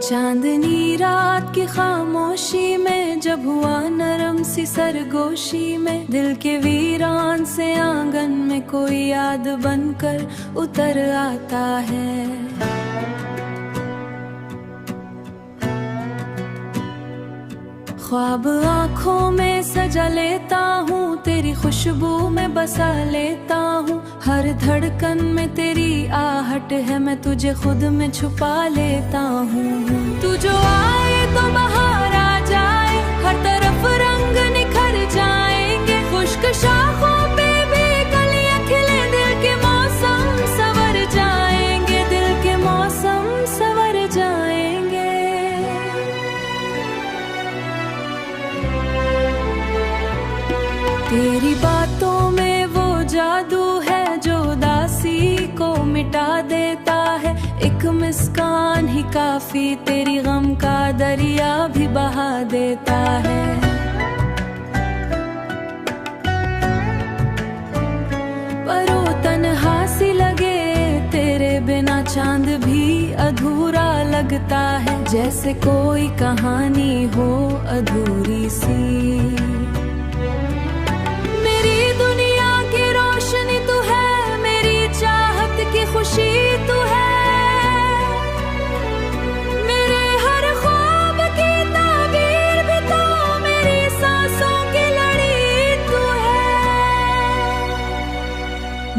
चांदनी रात की खामोशी में जब हुआ नरम सी सरगोशी में, दिल के वीरान से आंगन में कोई याद बनकर उतर आता है। ख्वाब आँखों में सजा लेता हूँ, तेरी खुशबू में बसा लेता हूँ। हर धड़कन में तेरी आहट है, मैं तुझे खुद में छुपा लेता हूँ। तू जो आए तो बाहर आ जाए, हर तरफ रंग निखर जाएंगे। खुश्क शाखों पे भी कलियां खिले, दिल के मौसम संवर जाएंगे, दिल के मौसम संवर जाएंगे। तेरी बातों में वो जादू है जो उदासी को मिटा देता है। एक मुस्कान ही काफी तेरी गम का दरिया भी बहा देता है। पर वो तन्हा सी लगे तेरे बिना, चांद भी अधूरा लगता है। जैसे कोई कहानी हो अधूरी सी। खुशी तू है, मेरे हर ख्वाब की ताबीर भी तो, मेरी सांसों की लड़ी तू है।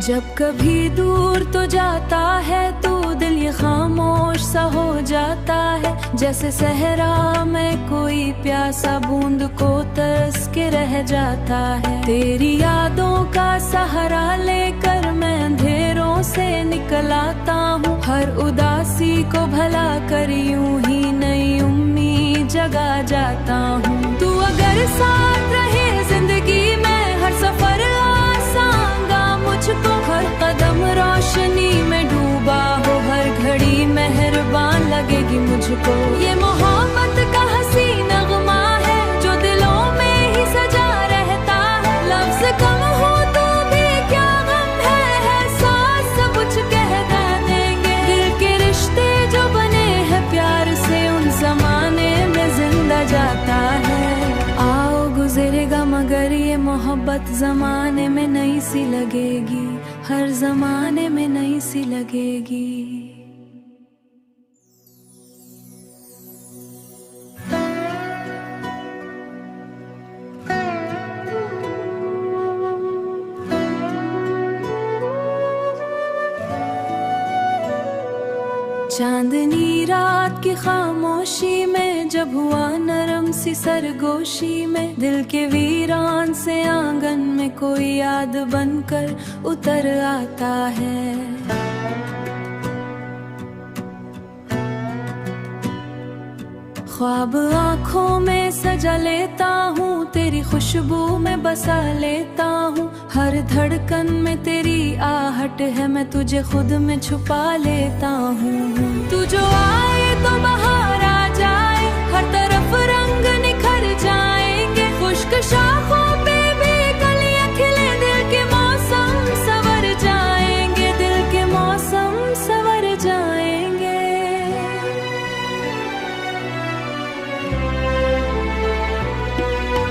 जब कभी दूर तो जाता है तू, दिल ये खामोश सा हो जाता है। जैसे सहरा में कोई प्यासा बूंद को तरस के रह जाता है। तेरी यादों का सहारा लेकर मैं अंधेरों से निकल आता हूँ। हर उदासी को भला कर यूं ही नई उम्मीद जगा जाता हूँ। तू अगर साथ रहे जिंदगी में, हर सफर आसांगा मुझको। हर कदम रोशनी में डूबा हो, हर घड़ी मेहरबान लगेगी मुझको। ये मोहब्बत का हंसी नगमा है जो दिलों में ही सजा रहता है। लफ्ज कम हो तो भी क्या गम है, एहसास सब कुछ कह देंगे। दिल के रिश्ते जो बने हैं प्यार से, उन जमाने में जिंदा जाता है। आओ गुजरेगा मगर ये मोहब्बत जमाने में नई सी लगेगी, हर जमाने में नई सी लगेगी। चांदनी रात की खामोशी में जब हुआ नरम सी सरगोशी में, दिल के वीरान से आंगन में कोई याद बनकर उतर आता है। ख्वाब आँखों में सजा लेता हूँ, तेरी खुशबू में बसा लेता हूँ। हर धड़कन में तेरी आहट है, मैं तुझे खुद में छुपा लेता हूँ। तू जो आए तो बाहर आ जाए, हर तरफ रंग निखर जाएंगे। खुश्क शाखों पे भी कलियां खिले, दिल के मौसम संवर जाएंगे, दिल के मौसम संवर जाएंगे।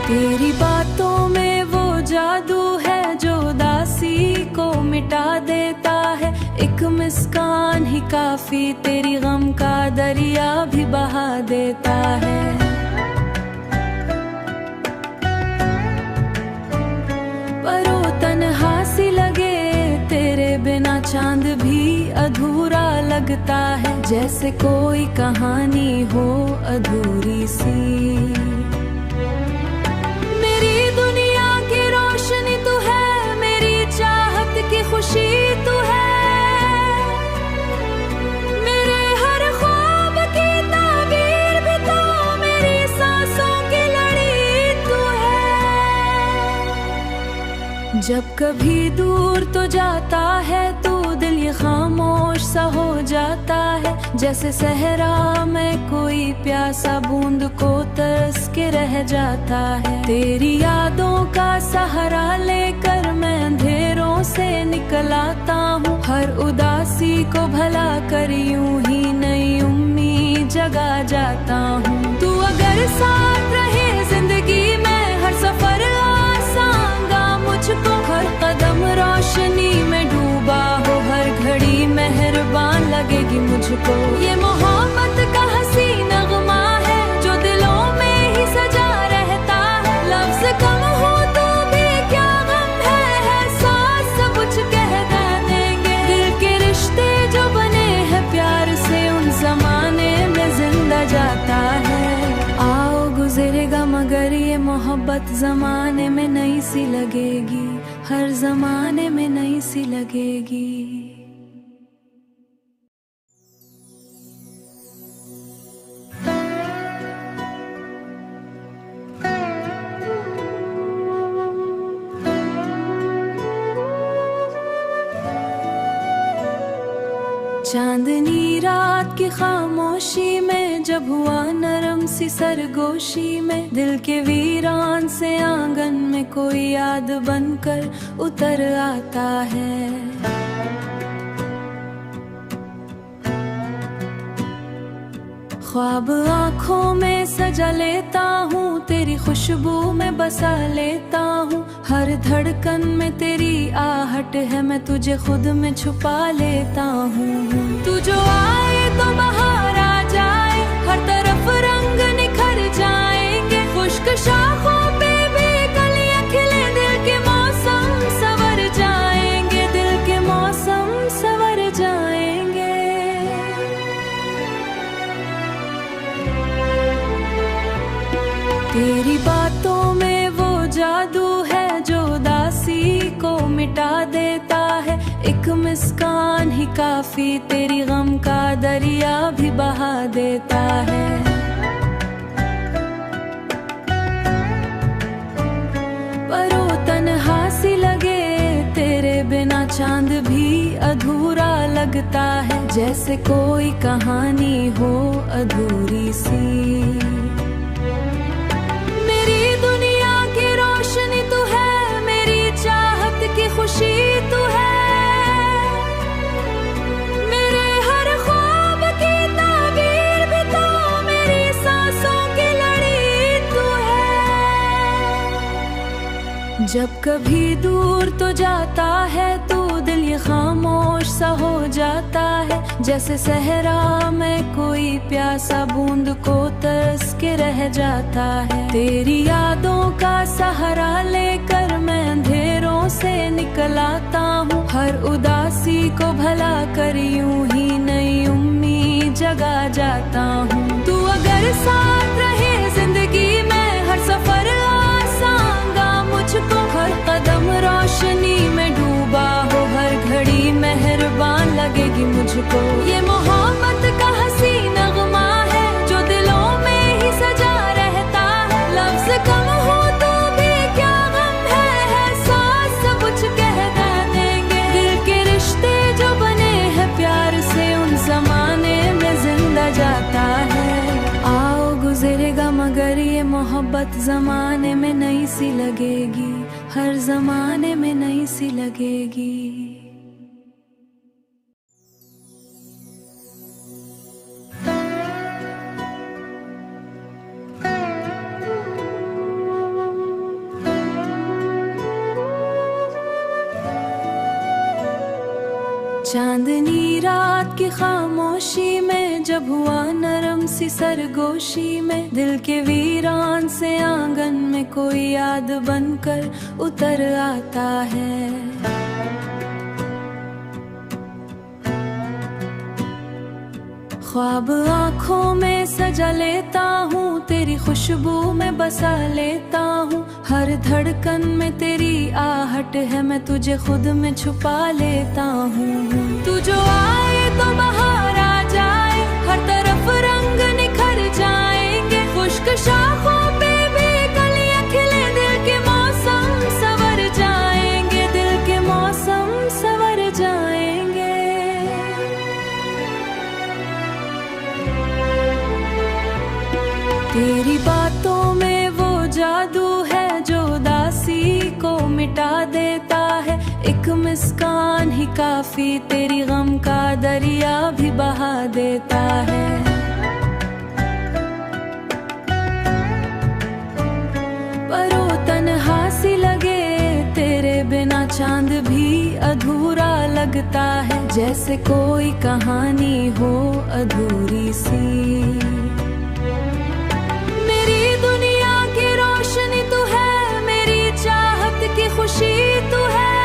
तेरी बातों में वो जादू है जो उदासी को मिटा देता है। एक मुस्कान ही काफी तेरी गम का दरिया भी बहा देता है। पर वो तन्हा सी लगे तेरे बिना, चांद भी अधूरा लगता है। जैसे कोई कहानी हो अधूरी सी। की खुशी तू है, मेरे हर ख्वाब की ताबीर भी तो, मेरी सांसों की लड़ी तू है। जब कभी दूर तो जाता है तू, दिल ये खामोश सा हो जाता है। जैसे सहरा में कोई प्यासा बूंद को तरस के रह जाता है। तेरी यादों का सहारा लेकर मैं अंधेरों से निकल आता हूँ। हर उदासी को भला कर यूं ही नई उम्मीद जगा जाता हूँ। तू अगर साथ रहे जिंदगी में हर सफर आसांगा मुझको, हर कदम रोशनी में डूबा हो, हर घड़ी मेहरबान लगेगी मुझको। ये मोहब्बत का हसी नगमा है जो दिलों में ही सजा रहता है। लफ्ज कम हो तो भी क्या गम है साथ सब कुछ कह देंगे। दिल के रिश्ते जो बने हैं प्यार से उन जमाने में जिंदा जाता है। आओ गुजरेगा मगर ये मोहब्बत जमाने में नई सी लगेगी, हर जमाने में नई सी लगेगी। चांदनी रात की खामोशी में जब हुआ नरम सी सरगोशी में, दिल के वीरान से आंगन में कोई याद बनकर उतर आता है। ख्वाब आँखों में सजा लेता हूँ, तेरी खुशबू में बसा लेता हूँ। हर धड़कन में तेरी आहट है, मैं तुझे खुद में छुपा लेता हूँ। तू जो आए तो बाहर आ जाए, हर तरफ रंग निखर जाएंगे। खुश्क शाखों पे भी कलियां खिले, दिल के मौसम संवर जाएंगे, दिल के मौसम संवर जाएंगे। तेरी बातों में वो जादू है जो उदासी को मिटा देता है। एक मुस्कान ही काफी तेरी गम का दरिया भी बहा देता है। पर वो तन्हा सी लगे तेरे बिना चांद भी अधूरा लगता है, जैसे कोई कहानी हो अधूरी सी। खुशी तू है मेरे हर ख्वाब की ताबीर भी तो, मेरी सांसों की लड़ी तू है। जब कभी दूर तो जाता है तू, दिल ये खामोश सा हो जाता है। जैसे सहरा में कोई प्यासा बूंद को तरस के रह जाता है। तेरी यादों का सहारा लेकर मैं अंधेरों से निकल आता हूँ। हर उदासी को भला कर यूं ही नई उम्मीद जगा जाता हूँ। तू अगर साथ रहे जिंदगी में हर सफर आसांगा मुझको, हर कदम रोशनी में डूबा हो, हर घड़ी मेहरबान लगेगी मुझको। ये मोहब्बत का हसी नगमा है जो दिलों में ही सजा रहता है। लफ्ज कम हो तो भी क्या गम है साथ सब कुछ कह देंगे। दिल के रिश्ते जो बने हैं प्यार से उन जमाने में जिंदा जाता है। आओ गुजरेगा मगर ये मोहब्बत जमाने में नई सी लगेगी, हर जमाने में नई सी लगेगी। चांदनी रात की खामोशी में जब हुआ नरम सी सरगोशी में, दिल के वीरान से आंगन में कोई याद बनकर उतर आता है। ख्वाब आँखों में सजा लेता हूँ, तेरी खुशबू में बसा लेता हूँ। हर धड़कन में तेरी आहट है, मैं तुझे खुद में छुपा लेता हूँ। तू जो आए तो बाहर आ जाए, हर तरफ रंग निखर जाएंगे। खुश्क शाखों पे भी कलियां खिले, दिल के मौसम संवर जाएंगे, दिल के मौसम संवर जाएंगे। तेरी बातों में वो जादू है जो उदासी को मिटा देता है। एक मुस्कान ही काफी तेरी गम का दरिया भी बहा देता है। अधूरा लगता है, जैसे कोई कहानी हो अधूरी सी। मेरी दुनिया की रोशनी तू है, मेरी चाहत की खुशी तू है,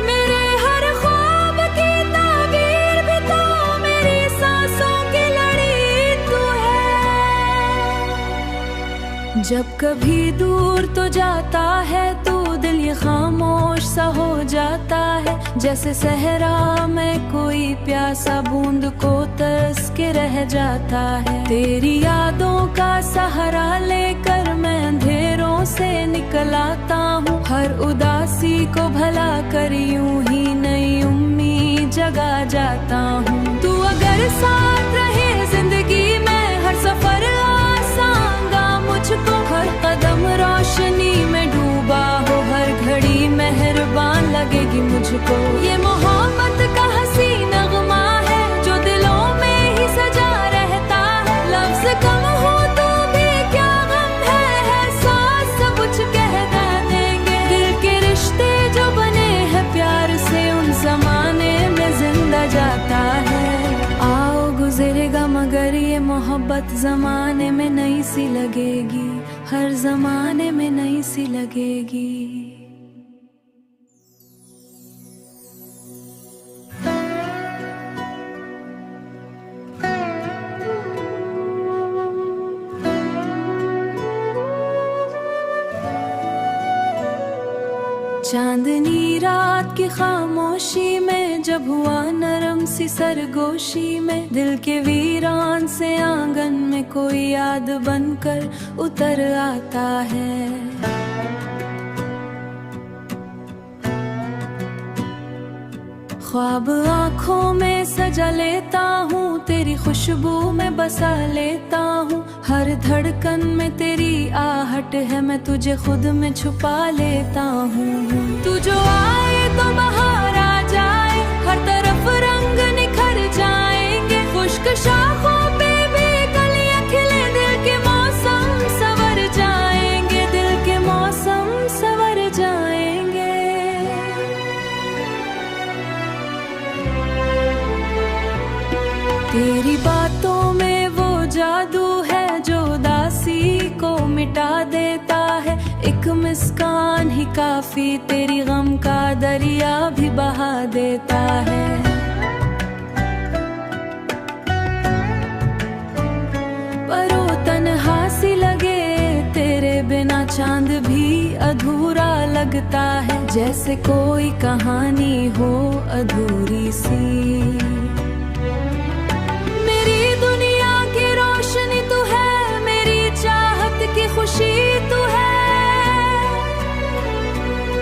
मेरे हर ख्वाब की ताबीर भी तो, मेरी सांसों की लड़ी तू है। जब कभी दूर तो जाता है तू, दिल ये खामोश सा हो जाता है, जैसे सहरा में कोई प्यासा बूंद को तरस के रह जाता है। तेरी यादों का सहारा लेकर मैं अंधेरों से निकल आता हूँ, हर उदासी को भला कर यूं ही नई उम्मीद जगा जाता हूँ। तू अगर साथ रहे जिंदगी में, हर सफर आसांगा मुझको, हर कदम रोशनी में डूबा हो, हर घड़ी मेहरबान लगेगी मुझको। ये मोहब्बत का हंसी नगमा है, जो दिलों में ही सजा रहता है। लफ्ज कम हो तो भी क्या गम है, एहसास सब कुछ कह देंगे। दिल के रिश्ते जो बने हैं प्यार से, उन जमाने में जिंदा जाता है। आओ गुजरेगा मगर ये मोहब्बत जमाने में नई सी लगेगी, हर जमाने में नई सी लगेगी। चांदनी रात की खामोशी में, जब हुआ नरम सी सरगोशी में, दिल के वीरान से आंगन में कोई याद बनकर उतर आता है। ख्वाब आँखों में सजा लेता हूँ, तेरी खुशबू में बसा लेता हूँ, हर धड़कन में तेरी आहट है, मैं तुझे खुद में छुपा लेता हूँ। तू जो आए तो बाहर आ जाए, हर तरफ रंग निखर जाएंगे, खुश्क शाखों पे भी कलियां खिले, दिल के मौसम सवर जाएंगे, दिल के मौसम सवर जाएंगे। तेरी बातों में वो जादू है, जो उदासी को मिटा देता है। एक मुस्कान ही काफी, तेरी गम का दरिया भी बहा देता है। पर वो तन्हा सी लगे तेरे बिना, चांद भी अधूरा लगता है, जैसे कोई कहानी हो अधूरी सी। तू है, मेरी चाहत की खुशी तू है,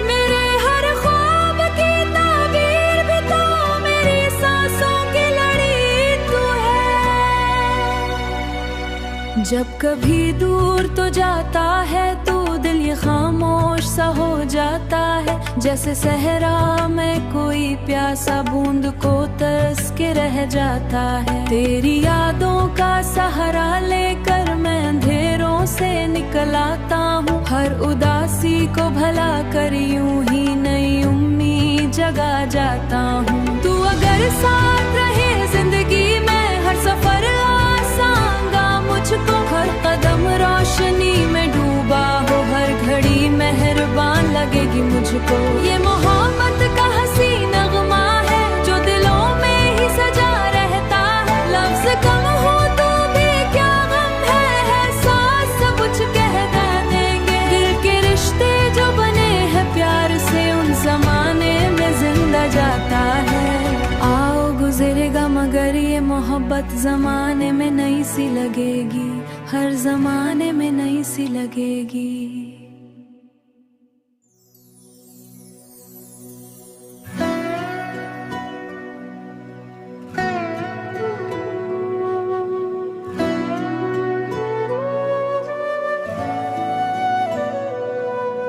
मेरे हर ख्वाब की ताबीर भी तो, मेरी सांसों की लड़ी तू है। जब कभी दूर तो जाता है तू, दिल ये खामोश सा हो जाता है, जैसे सहरा में कोई प्यासा बूंद को तरस के रह जाता है। तेरी यादों का सहारा लेकर मैं अंधेरों से निकल आता हूँ, हर उदासी को भला कर यूं ही नई उम्मीद जगा जाता हूँ। तू अगर साथ रहे जिंदगी में, हर सफर आसांगा मुझको, हर कदम रोशनी में डूबा हो, हर घड़ी मेहरबान लगेगी मुझको। ये मोहब्बत का हंसी नगमा है, जो दिलों में ही सजा रहता है। लफ्ज कम हो तो भी क्या गम है, एहसास सब कुछ कह देंगे। दिल के रिश्ते जो बने हैं प्यार से, उन जमाने में जिंदा जाता है। आओ गुजरेगा मगर ये मोहब्बत जमाने में नई सी लगेगी, हर जमाने में नई सी लगेगी।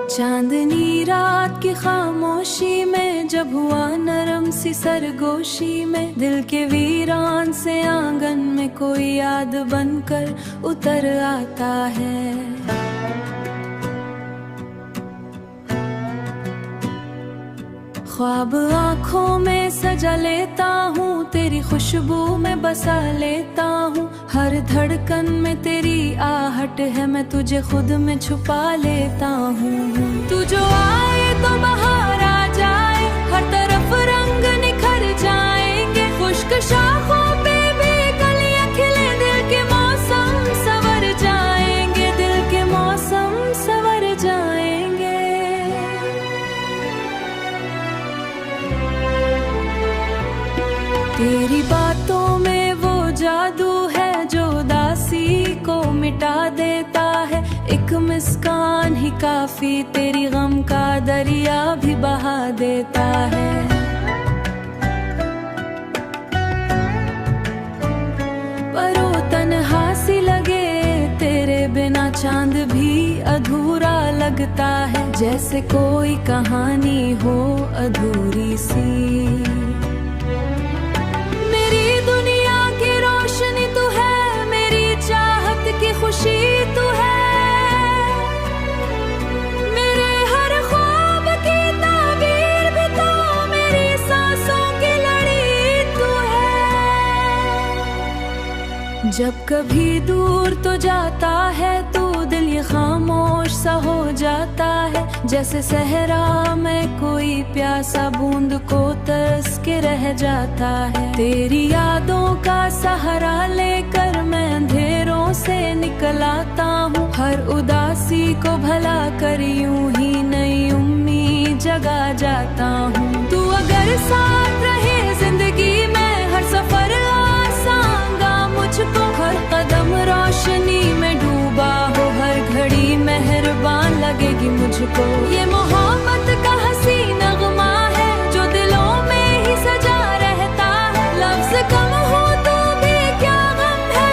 चांदनी रात की खामोशी में, जब हुआ नरम सी सरगोशी में, दिल के वीरान से आंगन में कोई याद बनकर उतर आता है। ख्वाब आँखों में सजा लेता हूँ, तेरी खुशबू में बसा लेता हूँ। हर धड़कन में तेरी आहट है, मैं तुझे खुद में छुपा लेता हूँ। तू जो आए तो बाहर आ जाए, हर तरफ रंग निखर जाएंगे। खुश्क शाखों पे भी कलियां खिले, दिल के मौसम संवर जाएंगे, दिल के मौसम संवर जाएंगे। तेरी बातों में वो जादू है जो उदासी को मिटा देता है। एक मुस्कान ही काफी, तेरी गम का दरिया भी बहा देता है। पर वो तन्हा सी लगे, तेरे बिना चांद भी अधूरा लगता है। जैसे कोई कहानी हो अधूरी सी। खुशी तू है, मेरे हर ख्वाब की ताबीर भी तो, मेरी सांसों की लड़ी तू है। जब कभी दूर तो जाता है तू, दिल ये खामोश सा हो जाता है। जैसे सहरा में कोई प्यासा बूंद को तरस के रह जाता है। तेरी यादों का सहारा लेकर मैं अंधेरों से निकल आता हूँ। हर उदासी को भला कर यूं ही नई उम्मीद जगा जाता हूँ। तू अगर साथ रहे जिंदगी में, हर सफर आसांगा मुझको। हर कदम रोशनी में डूबा हो, हर घड़ी मेहरबान लगेगी मुझको। ये मोहब्बत का हसी नगमा है जो दिलों में ही सजा रहता है। लफ्ज कम हो तो भी क्या गम है,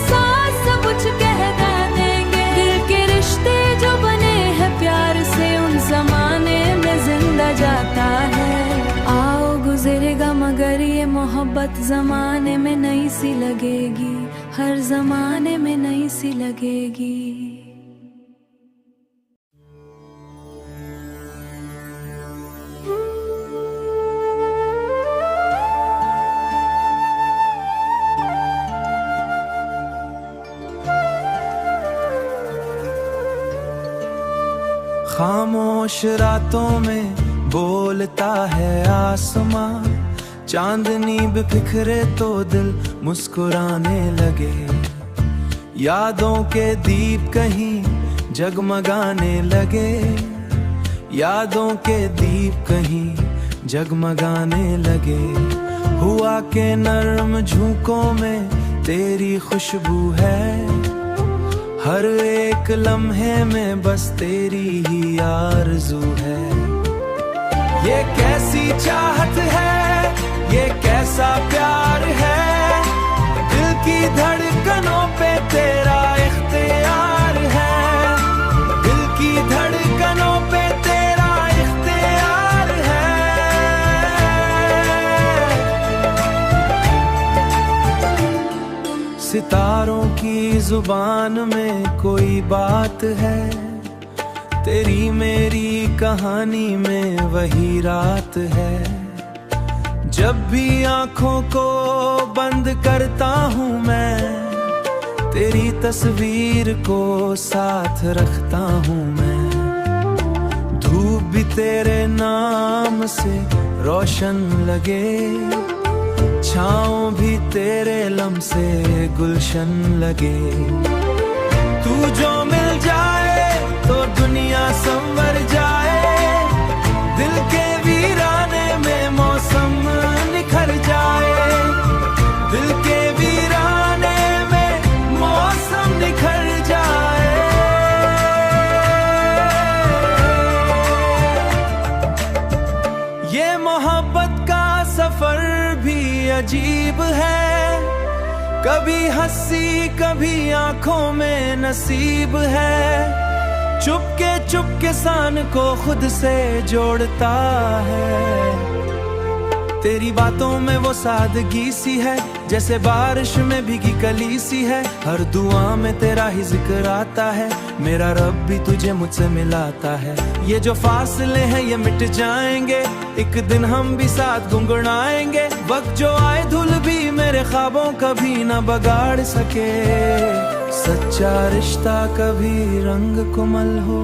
सांस सब कुछ कह देंगे। दिल के रिश्ते जो बने हैं प्यार से, उन जमाने में जिंदा जाता है। आओ गुजरेगा मगर ये मोहब्बत जमाने में नई सी लगेगी, हर जमाने में नई सी लगेगी। खामोश रातों में बोलता है आसमां। चांदनी बिखरे तो दिल मुस्कुराने लगे। यादों के दीप कहीं जगमगाने लगे। यादों के दीप कहीं जगमगाने लगे। हुआ के नर्म झोंकों में तेरी खुशबू है। हर एक लम्हे में बस तेरी ही आरज़ू है। ये कैसी चाहत है, ये कैसा प्यार है। दिल की धड़कनों पे तेरा इख्तियार है। दिल की धड़कनों पे तेरा इख्तियार है। सितारों की जुबान में कोई बात है। तेरी मेरी कहानी में वही रात है। जब भी आंखों को बंद करता हूँ मैं, तेरी तस्वीर को साथ रखता हूँ मैं। धूप भी तेरे नाम से रोशन लगे। छाँव भी तेरे लम से गुलशन लगे। तू जो मिल जाए तो दुनिया संवर जाए। दिल के वीराने में मौसम निखर जाए। दिल के वीराने में मौसम निखर जाए। ये मोहब्बत का सफर भी अजीब है। कभी हंसी कभी आंखों में नसीब है। चुपके सान को खुद से जोड़ता है। तेरी बातों में वो सादगी सी है, जैसे बारिश में भीगी कली सी है। हर दुआ में तेरा ही जिक्र आता है, मेरा रब भी तुझे मुझसे मिलाता है। ये जो फासले हैं ये मिट जाएंगे, एक दिन हम भी साथ गुनगुनाएंगे। वक्त जो आए धुल भी मेरे ख्वाबों कभी न बगाड़ सके। सच्चा रिश्ता कभी रंग कुमल हो